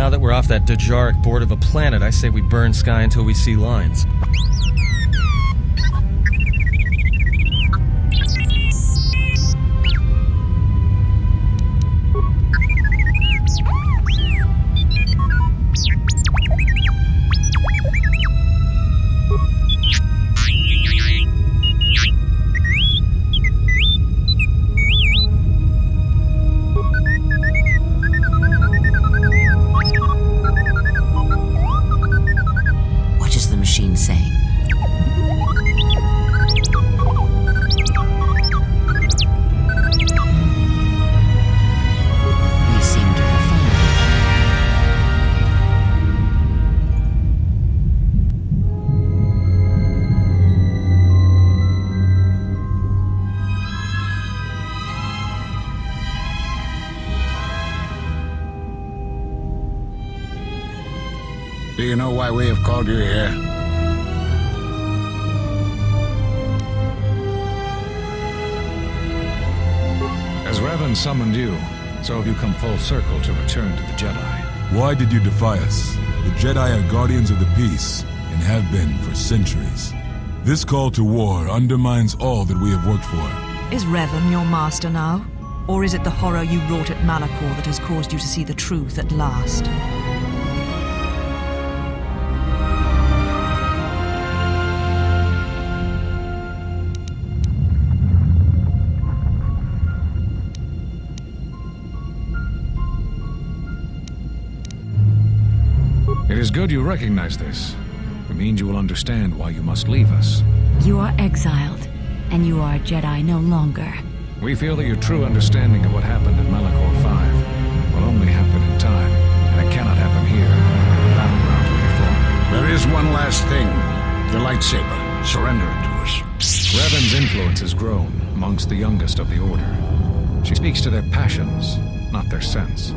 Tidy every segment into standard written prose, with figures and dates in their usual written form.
Now that we're off that Dejaric board of a planet, I say we burn sky until we see lines. Do you know why we have called you here? As Revan summoned you, so have you come full circle to return to the Jedi. Why did you defy us? The Jedi are guardians of the peace, and have been for centuries. This call to war undermines all that we have worked for. Is Revan your master now? Or is it the horror you wrought at Malachor that has caused you to see the truth at last? It is good you recognize this. It means you will understand why you must leave us. You are exiled, and you are a Jedi no longer. We feel that your true understanding of what happened at Malachor 5 will only happen in time, and it cannot happen here, in the battleground we have fought. There is one last thing. The lightsaber. Surrender it to us. Revan's influence has grown amongst the youngest of the Order. She speaks to their passions, not their sense.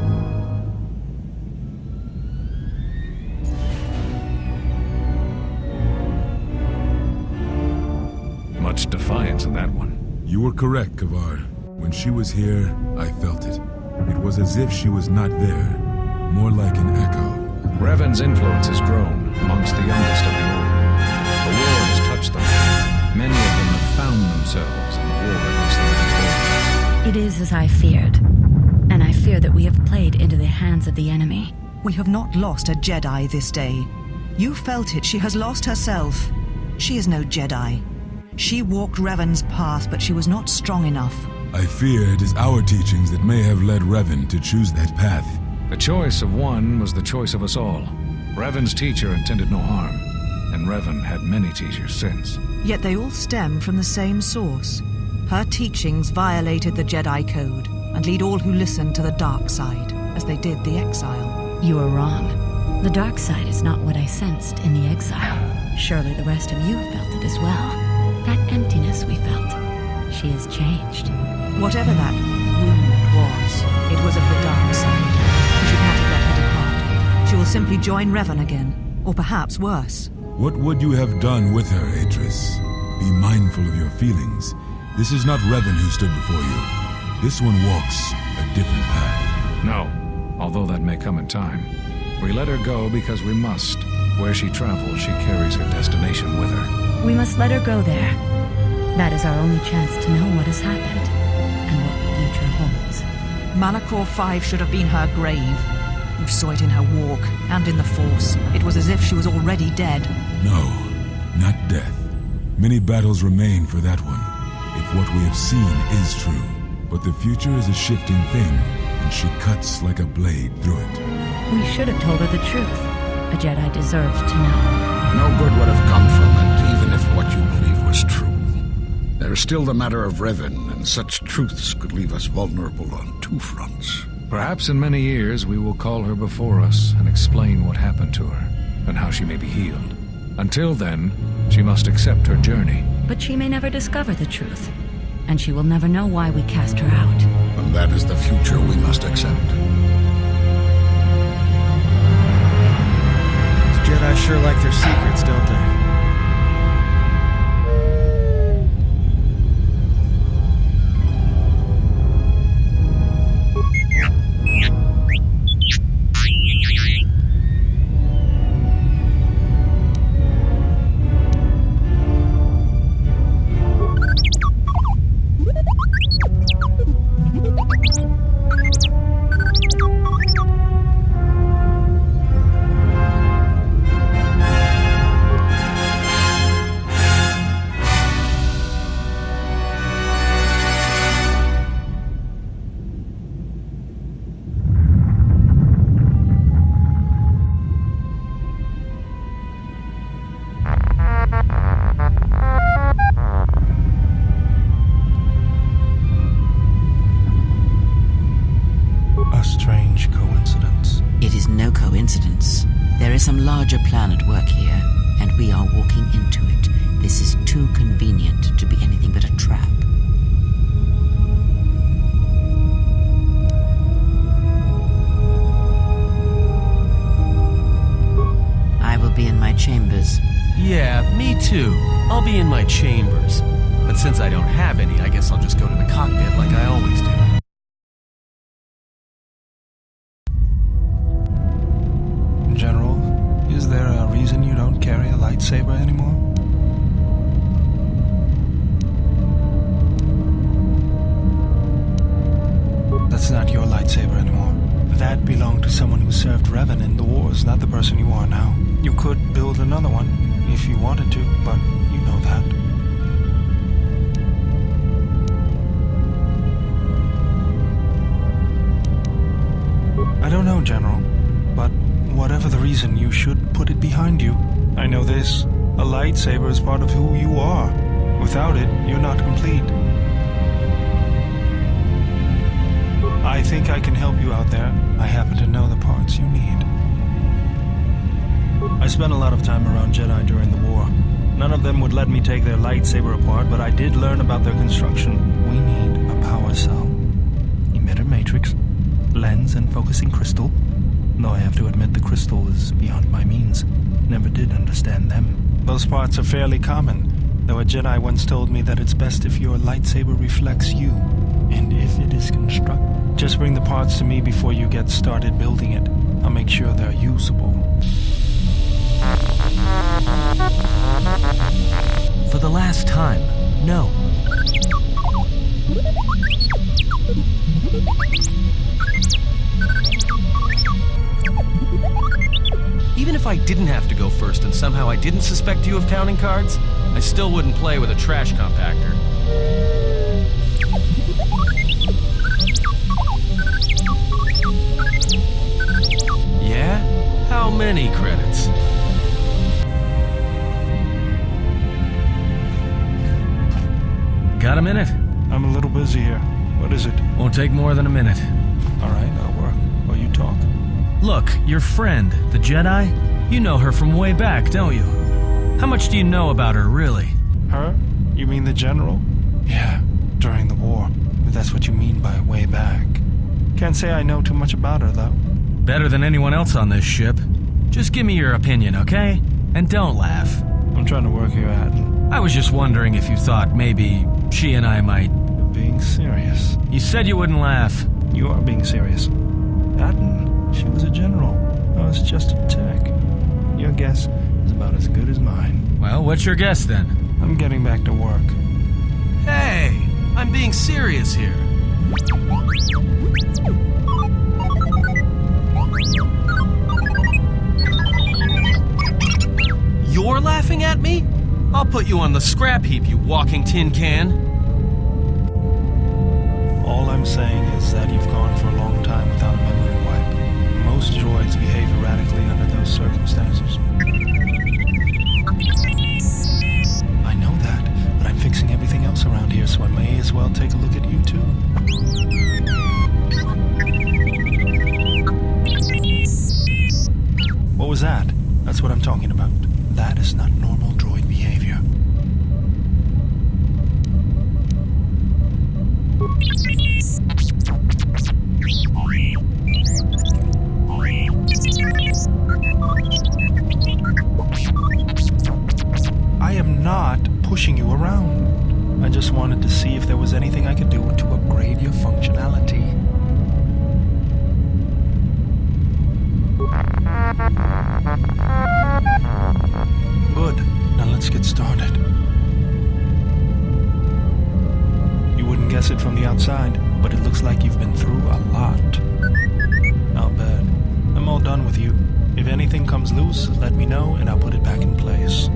Much defiance in that one. You were correct, Kavar. When she was here, I felt it. It was as if she was not there. More like an echo. Revan's influence has grown amongst the youngest of the Order. The war has touched them. Many of them have found themselves in the war against the Mandalorians. It is as I feared, and I fear that we have played into the hands of the enemy. We have not lost a Jedi this day. You felt it. She has lost herself. She is no Jedi. She walked Revan's path, but she was not strong enough. I fear it is our teachings that may have led Revan to choose that path. The choice of one was the choice of us all. Revan's teacher intended no harm, and Revan had many teachers since. Yet they all stem from the same source. Her teachings violated the Jedi Code and lead all who listen to the dark side, as they did the exile. You are wrong. The dark side is not what I sensed in the exile. Surely the rest of you felt it as well. That emptiness we felt. She has changed. Whatever that wound was, it was of the dark side. We should never let her depart. She will simply join Revan again, or perhaps worse. What would you have done with her, Atris? Be mindful of your feelings. This is not Revan who stood before you. This one walks a different path. No, although that may come in time. We let her go because we must. Where she travels, she carries her destination with her. We must let her go there. That is our only chance to know what has happened, and what the future holds. Malachor 5 should have been her grave. You saw it in her walk, and in the Force. It was as if she was already dead. No, not death. Many battles remain for that one, if what we have seen is true. But the future is a shifting thing, and she cuts like a blade through it. We should have told her the truth. A Jedi deserves to know. No good would have come from it, even if what you believe was true. There is still the matter of Revan, and such truths could leave us vulnerable on two fronts. Perhaps in many years we will call her before us and explain what happened to her, and how she may be healed. Until then, she must accept her journey. But she may never discover the truth, and she will never know why we cast her out. And that is the future we must accept. Jedi sure like their secrets, don't they? coincidence. There is some larger plan at work here, and we are walking into it. This is too convenient to be anything but a trap. I will be in my chambers. Yeah, me too. I'll be in my chambers. But since I don't have any, I guess I'll just go to the cockpit like I always do. General, is there a reason you don't carry a lightsaber anymore? That's not your lightsaber anymore. That belonged to someone who served Revan in the wars, not the person you are now. You could build another one, if you wanted to, but you know that. I don't know, General, but whatever the reason, you should put it behind you. I know this. A lightsaber is part of who you are. Without it, you're not complete. I think I can help you out there. I happen to know the parts you need. I spent a lot of time around Jedi during the war. None of them would let me take their lightsaber apart, but I did learn about their construction. We need a power cell, emitter matrix, lens and focusing crystal. Though I have to admit the crystal is beyond my means. Never did understand them. Those parts are fairly common, though a Jedi once told me that it's best if your lightsaber reflects you. And if it is constructed, just bring the parts to me before you get started building it. I'll make sure they're usable. For the last time, no. Even if I didn't have to go first and somehow I didn't suspect you of counting cards, I still wouldn't play with a trash compactor. Yeah? How many credits? Got a minute? I'm a little busy here. What is it? Won't take more than a minute. All right, I'll work while you talk. Look, your friend, the Jedi, you know her from way back, don't you? How much do you know about her, really? Her? You mean the General? Yeah, during the war. If that's what you mean by way back. Can't say I know too much about her, though. Better than anyone else on this ship. Just give me your opinion, okay? And don't laugh. I'm trying to work here, Atten. I was just wondering if you thought maybe she and I might... Being serious. You said you wouldn't laugh. You are being serious. Atten, she was a general. I was just a tech. Your guess is about as good as mine. Well, what's your guess then? I'm getting back to work. Hey, I'm being serious here. You're laughing at me? I'll put you on the scrap heap, you walking tin can. All I'm saying is that you've gone for a long time without a memory wipe. Most droids behave erratically under those circumstances. I know that, but I'm fixing everything else around here, so I may as well take a look at you too. What was that? That's what I'm talking about. That is not normal droid behavior. I am not pushing you around. I just wanted to see if there was anything I could do to upgrade your functionality. Good. Now let's get started. You wouldn't guess it from the outside, but it looks like you've been through a lot. I'll bet. I'm all done with you. If anything comes loose, let me know and I'll put it back in place.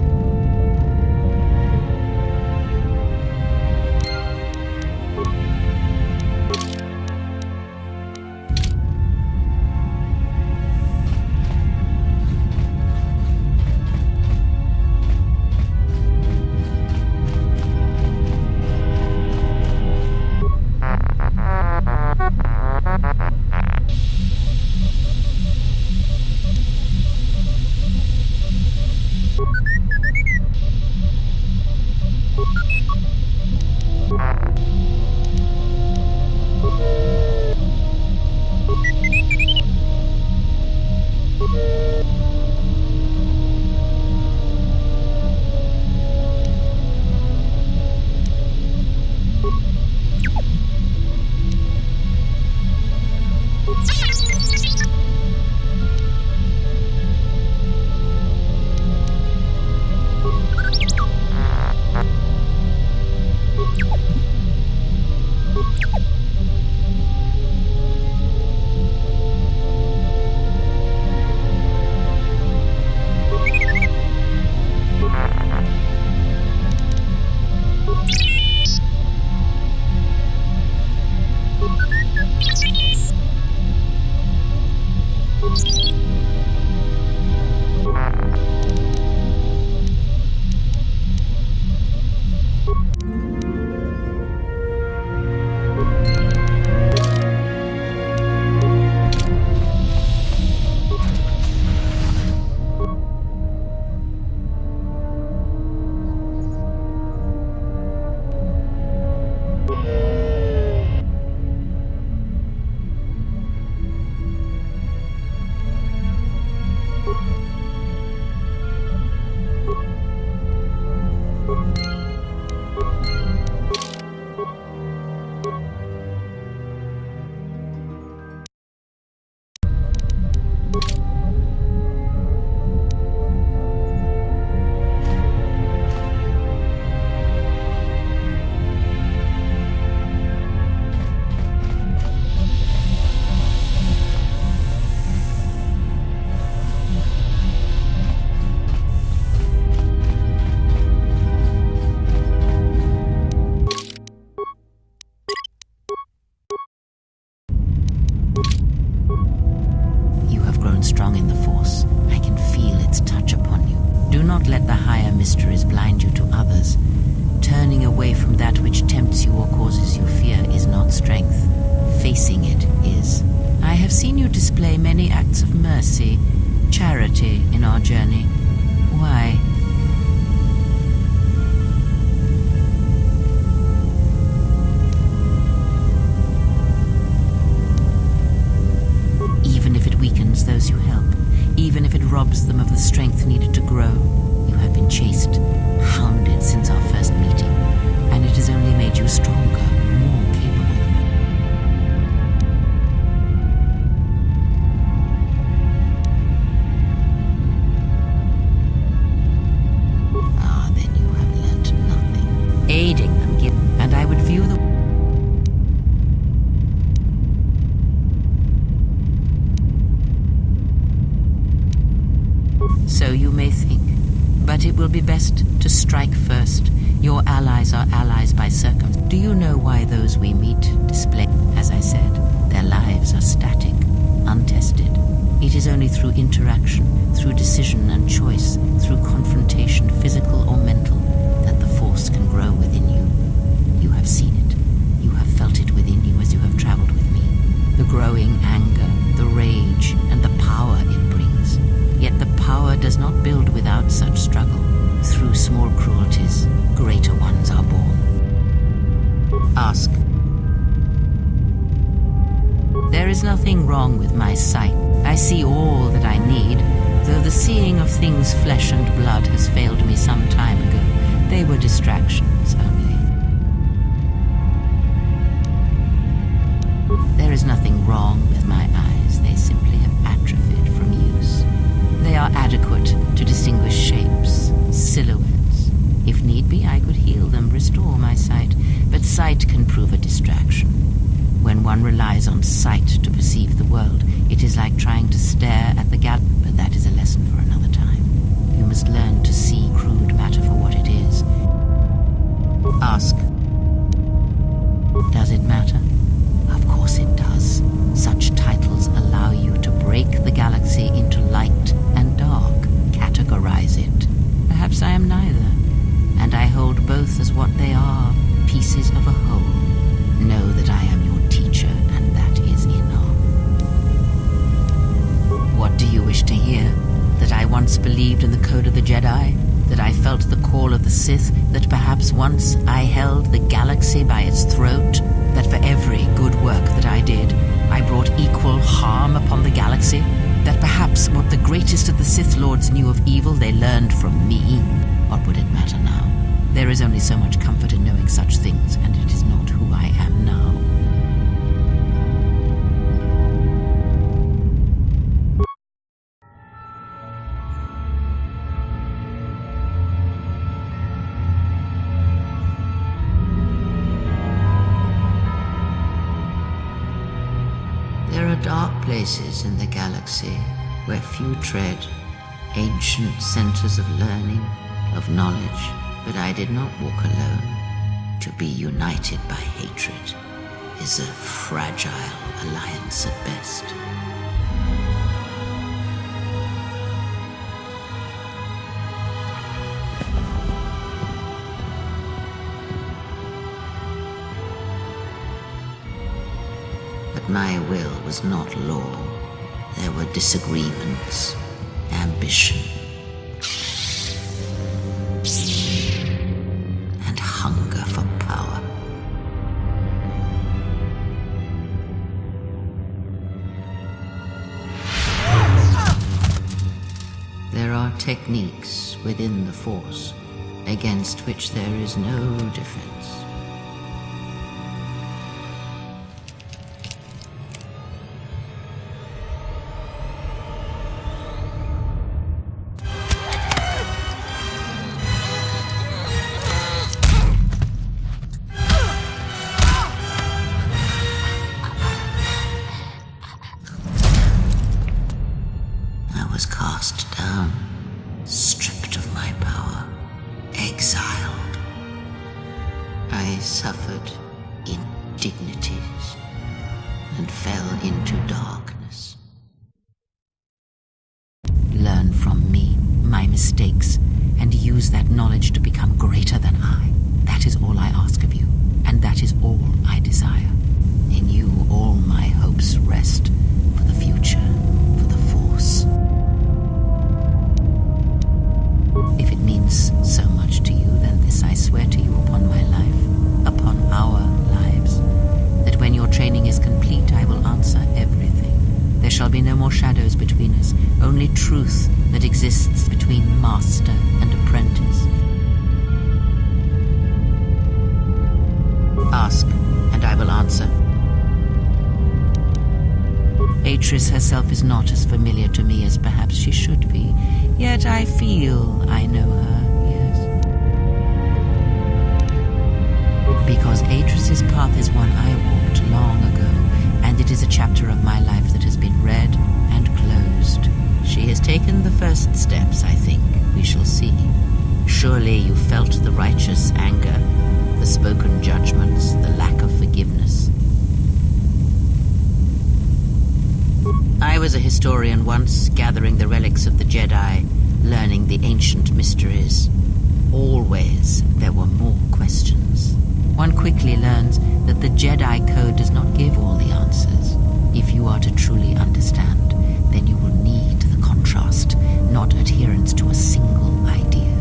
their mysteries blind you to others. Turning away from that which tempts you or causes you fear is not strength. Facing it is. I have seen you display many acts of mercy, charity in our journey. Why? Even if it weakens those you help, even if it robs them of the strength needed to grow, you have been chased, hounded since our first meeting, and it has only made you stronger, more capable. Then you have learnt nothing. Aiding them, and I would view the... So you may think, but it will be best to strike first. Your allies are allies by circumstance. Do you know why those we meet display? As I said, their lives are static, untested. It is only through interaction, through decision and choice, through confrontation, physical or mental, that the force can grow within you. You have seen it. You have felt it within you as you have traveled with me. The growing anger, the rage, and the power it brings. Yet the power does not build without such struggle. Through small cruelties, greater ones are born. Ask. There is nothing wrong with my sight. I see all that I need, though the seeing of things flesh and blood has failed me some time ago. They were distractions only. There is nothing wrong with my eyes. They simply have atrophied from use. They are adequate to distinguish shapes, silhouettes. If need be, I could heal them, restore my sight, but sight can prove a distraction. When one relies on sight to perceive the world, it is like trying to stare at the galaxy. But that is a lesson for another time. You must learn to see crude matter for what it is. Ask. Does it matter? Of course it does. Such titles allow you to break the galaxy into light and dark, categorize it. Perhaps I am neither, and I hold both as what they are, pieces of a whole. Know that I am your teacher, and that is enough. What do you wish to hear? That I once believed in the code of the Jedi? That I felt the call of the Sith? That perhaps once I held the galaxy by its throat? That for every good work that I did, I brought equal harm upon the galaxy? That perhaps what the greatest of the Sith Lords knew of evil they learned from me? What would it matter now? There is only so much comfort in knowing such things, and it is not who I am now. There are dark places in the galaxy where few tread, ancient centers of learning, of knowledge, but I did not walk alone. To be united by hatred is a fragile alliance at best. But my will was not law. There were disagreements, ambition, and hunger for power. There are techniques within the Force against which there is no defense. Cast down, stripped of my power, exiled. I suffered indignities and fell into darkness. Learn from me, my mistakes and use that knowledge to become greater than I. That is all I ask of you, and that is all I desire. In you all my hopes rest for the future, for the Force. If it means so much to you, then this I swear to you upon my life, upon our lives, that when your training is complete, I will answer everything. There shall be no more shadows between us, only truth that exists between master and apprentice. Ask, and I will answer. Atris herself is not as familiar to me as perhaps she should be, yet I feel I know her, yes. Because Atris's path is one I walked long ago, and it is a chapter of my life that has been read and closed. She has taken the first steps, I think. We shall see. Surely you felt the righteous anger, the spoken judgments, the lack of forgiveness. I was a historian once, gathering the relics of the Jedi, learning the ancient mysteries. Always there were more questions. One quickly learns that the Jedi Code does not give all the answers. If you are to truly understand, then you will need the contrast, not adherence to a single idea.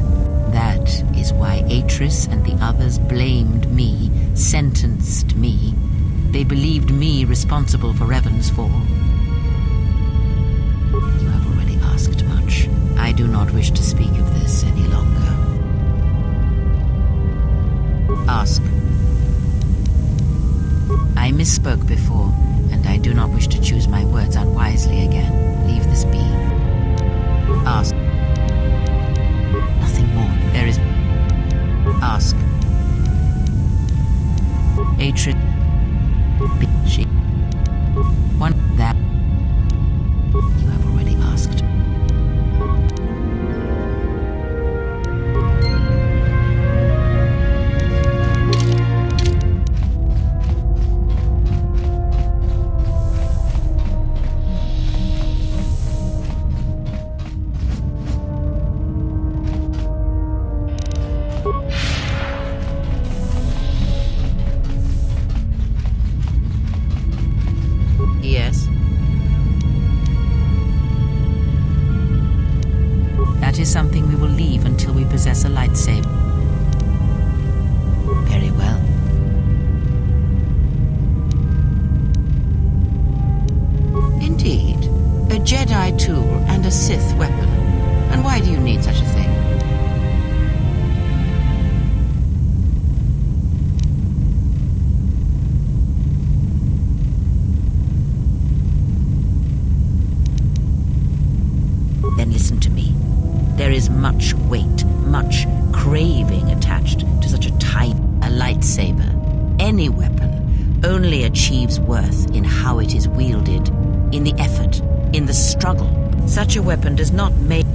That is why Atris and the others blamed me, sentenced me. They believed me responsible for Revan's fall. You have already asked much. I do not wish to speak of this any longer. Ask. I misspoke before, and I do not wish to choose my words unwisely again. Leave this be. Ask. Nothing more. There is... Ask. Atris... She... One... That... You have already asked. Yes. That is something we will leave until we possess a lightsaber. Very well. Indeed. A Jedi tool and a Sith weapon. And why do you need such a thing? Then listen to me. There is much weight, much craving attached to such a lightsaber. Any weapon only achieves worth in how it is wielded, in the effort, in the struggle. Such a weapon does not make...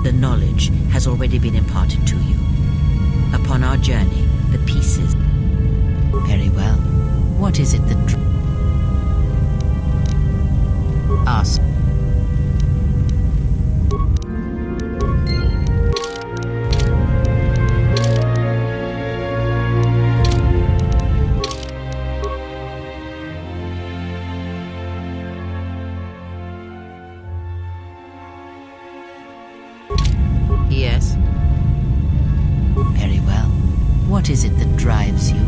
The knowledge has already been imparted to you. Upon our journey, the pieces... Very well. What is it that... Ask. Yes. Very well. What is it that drives you?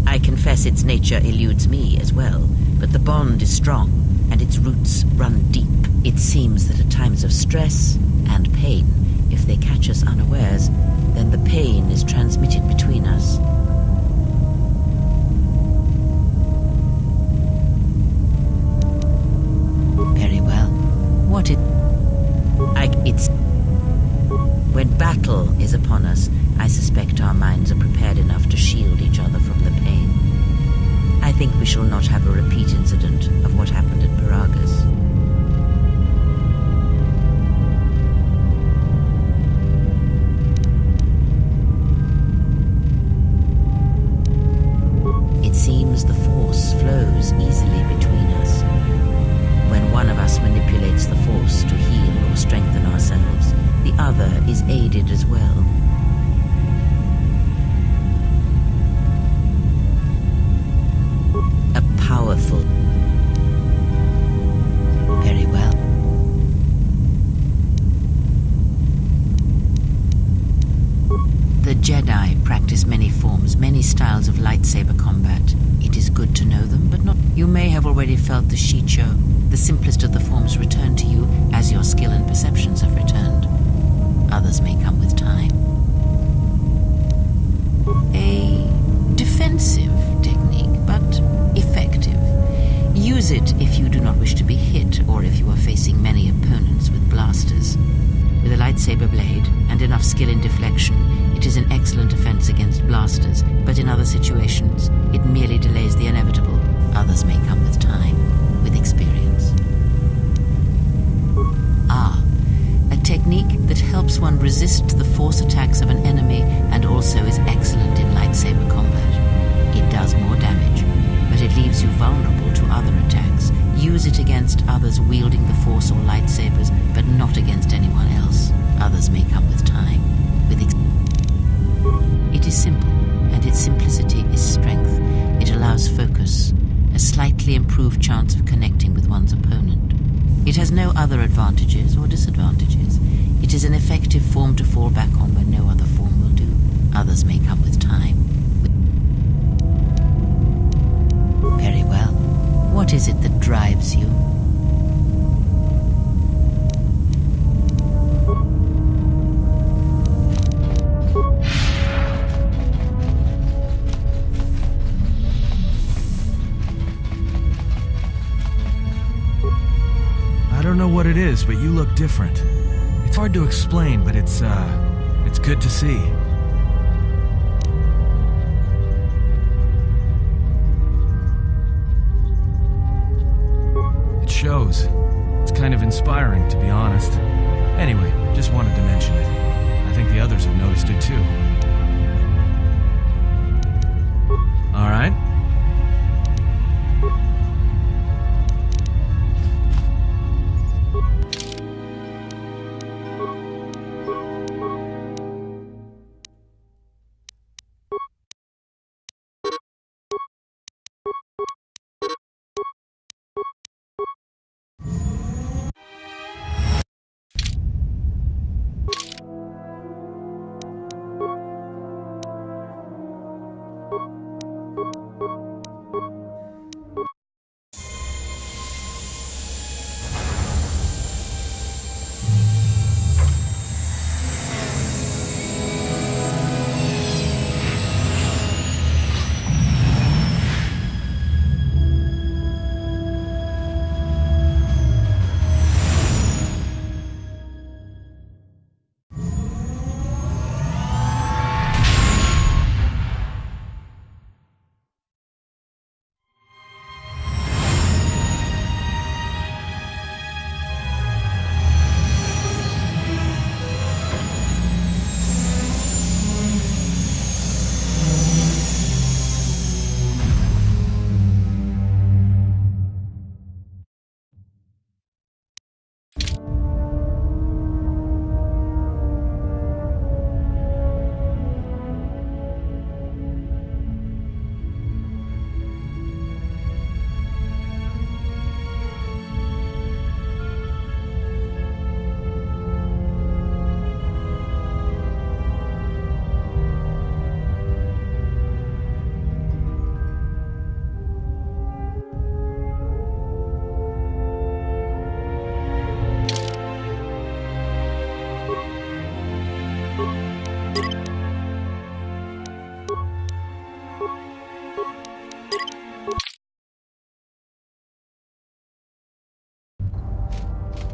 I confess its nature eludes me as well, but the bond is strong, and its roots run deep. It seems that at times of stress and pain, if they catch us unawares, then the pain is transmitted between us. Very well. What it... it's... When battle is upon us, I suspect our minds are prepared enough to shield each other from the pain. I think we shall not have a repeat incident of what happened at Paragus. It seems the Force flows easily between us. When one of us manipulates the Force to heal or strengthen ourselves, the other is aided as well. A powerful... Very well. The Jedi practice many forms, many styles of lightsaber combat. It is good to know them, but not... You may have already felt the Shicho, the simplest of the forms, return to you as your skill and perceptions have returned. Others may come with time. A defensive technique, but effective. Use it if you do not wish to be hit, or if you are facing many opponents with blasters. With a lightsaber blade and enough skill in deflection, it is an excellent defense against blasters, but in other situations, it merely delays the inevitable. Others may come with time, with experience. A technique that helps one resist the force attacks of an enemy and also is excellent in lightsaber combat. It does more damage, but it leaves you vulnerable to other attacks. Use it against others wielding the Force or lightsabers, but not against anyone else. Others may come with time, with It is simple, and its simplicity is strength. It allows focus, a slightly improved chance of connecting with one's opponent. It has no other advantages or disadvantages. It is an effective form to fall back on when no other form will do. Others may come with time. Very well. What is it that drives you? I don't know what it is, but you look different. It's hard to explain, but it's good to see. It shows. It's kind of inspiring, to be honest. Anyway, just wanted to mention it. I think the others have noticed it too. All right.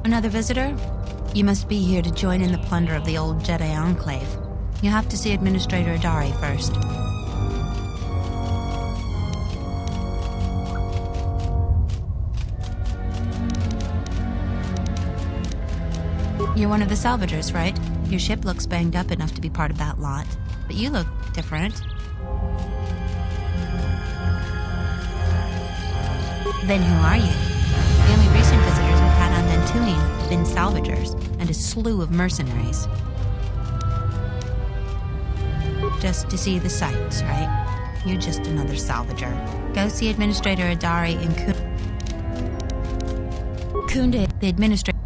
Another visitor? You must be here to join in the plunder of the old Jedi Enclave. You have to see Administrator Adari first. You're one of the salvagers, right? Your ship looks banged up enough to be part of that lot, but you look different. Then who are you? The only recent visitors we've had on Dantuin have been salvagers and a slew of mercenaries. Just to see the sights, right? You're just another salvager. Go see Administrator Adari in Kunde. The administrator.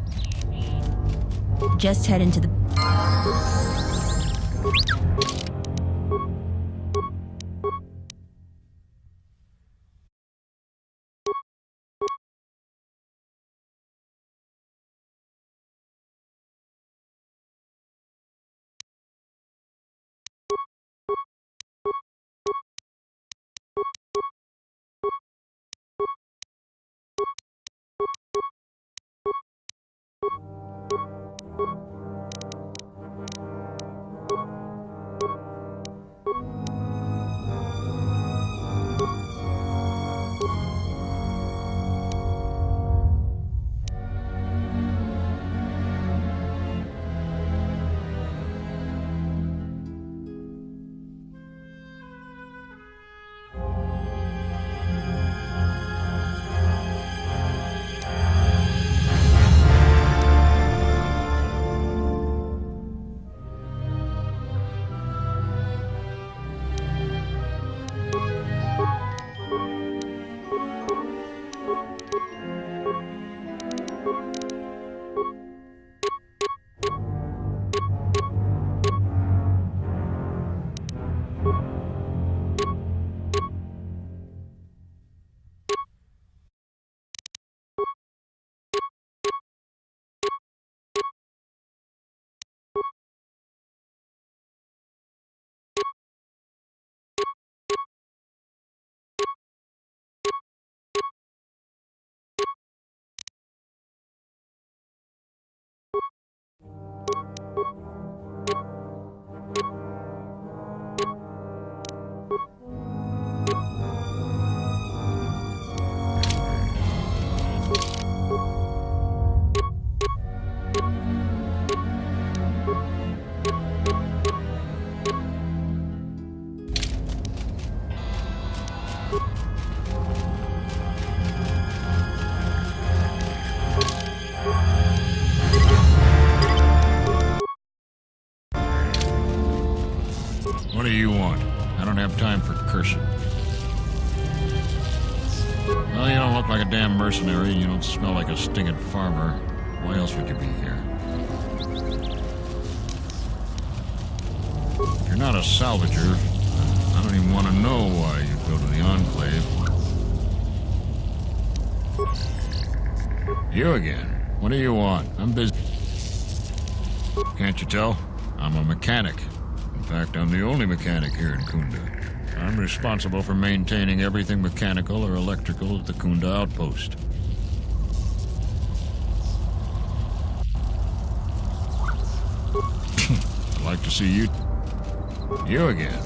Just head into the... What do you want? I don't have time for cursing. Well, you don't look like a damn mercenary, and you don't smell like a stinging farmer. Why else would you be here? If you're not a salvager, I don't even want to know why you go to the Enclave. You again. What do you want? I'm busy. Can't you tell? I'm a mechanic. In fact, I'm the only mechanic here in Kunda. I'm responsible for maintaining everything mechanical or electrical at the Kunda outpost. I'd like to see you... You again.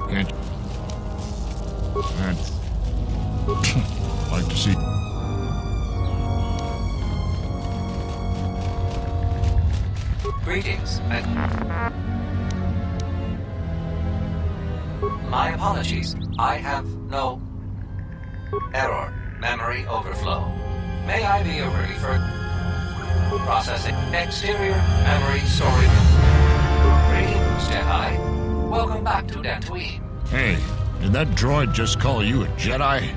Can't... I'd like to see... Greetings, My apologies. I have no... Error. Memory overflow. May I be over for... Processing. Exterior memory storage. Greetings, Jedi. Welcome back to Dantuin. Hey, did that droid just call you a Jedi?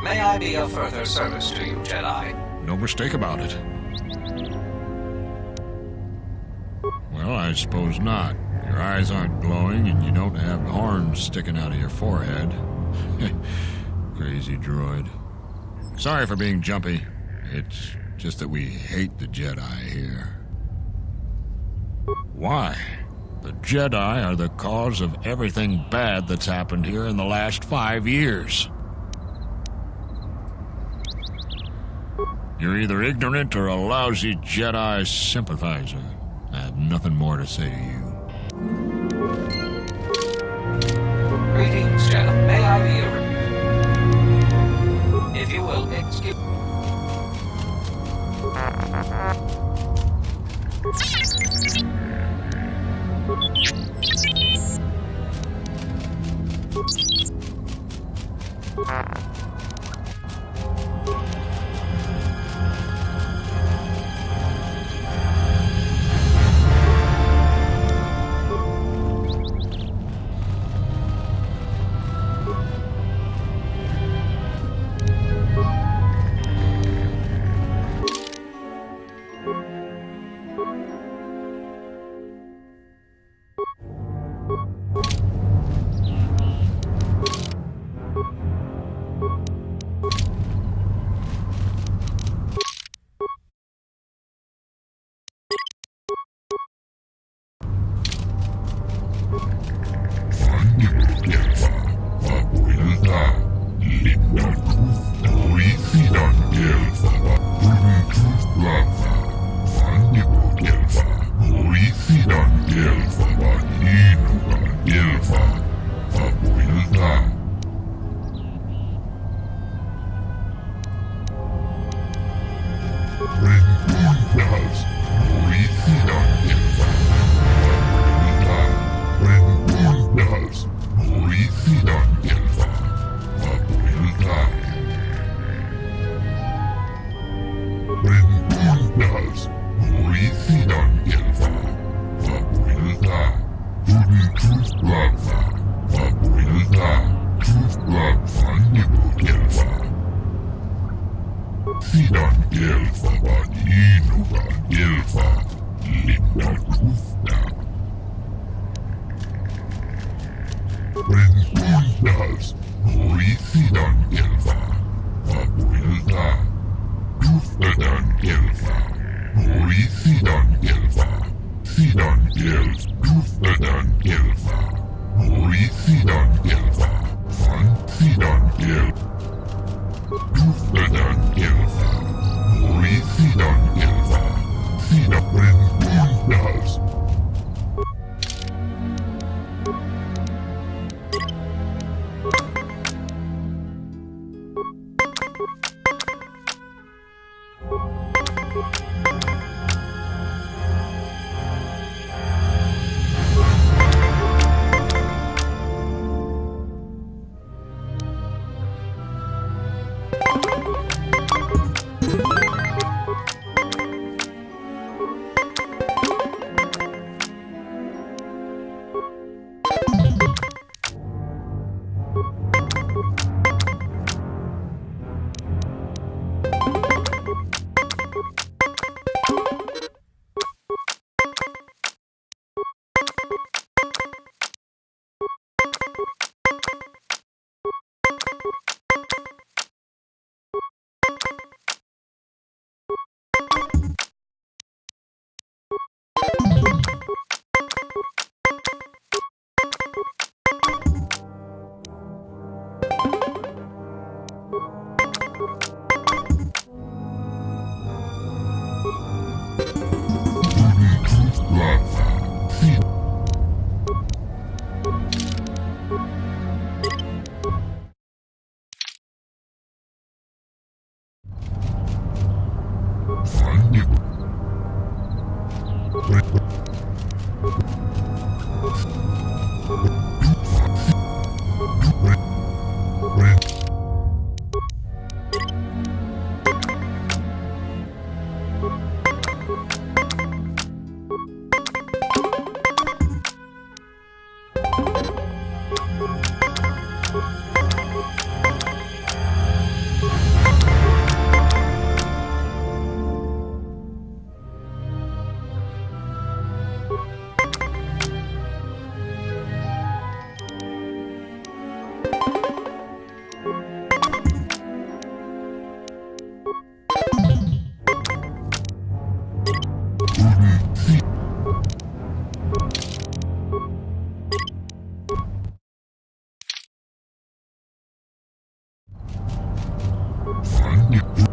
May I be of further service to you, Jedi? No mistake about it. Well, I suppose not. Your eyes aren't glowing, and you don't have horns sticking out of your forehead. Crazy droid. Sorry for being jumpy. It's just that we hate the Jedi here. Why? The Jedi are the cause of everything bad that's happened here in the last 5 years. You're either ignorant or a lousy Jedi sympathizer. I have nothing more to say to you. Greetings, Jedi. May I be over... If you will, excuse... Find it.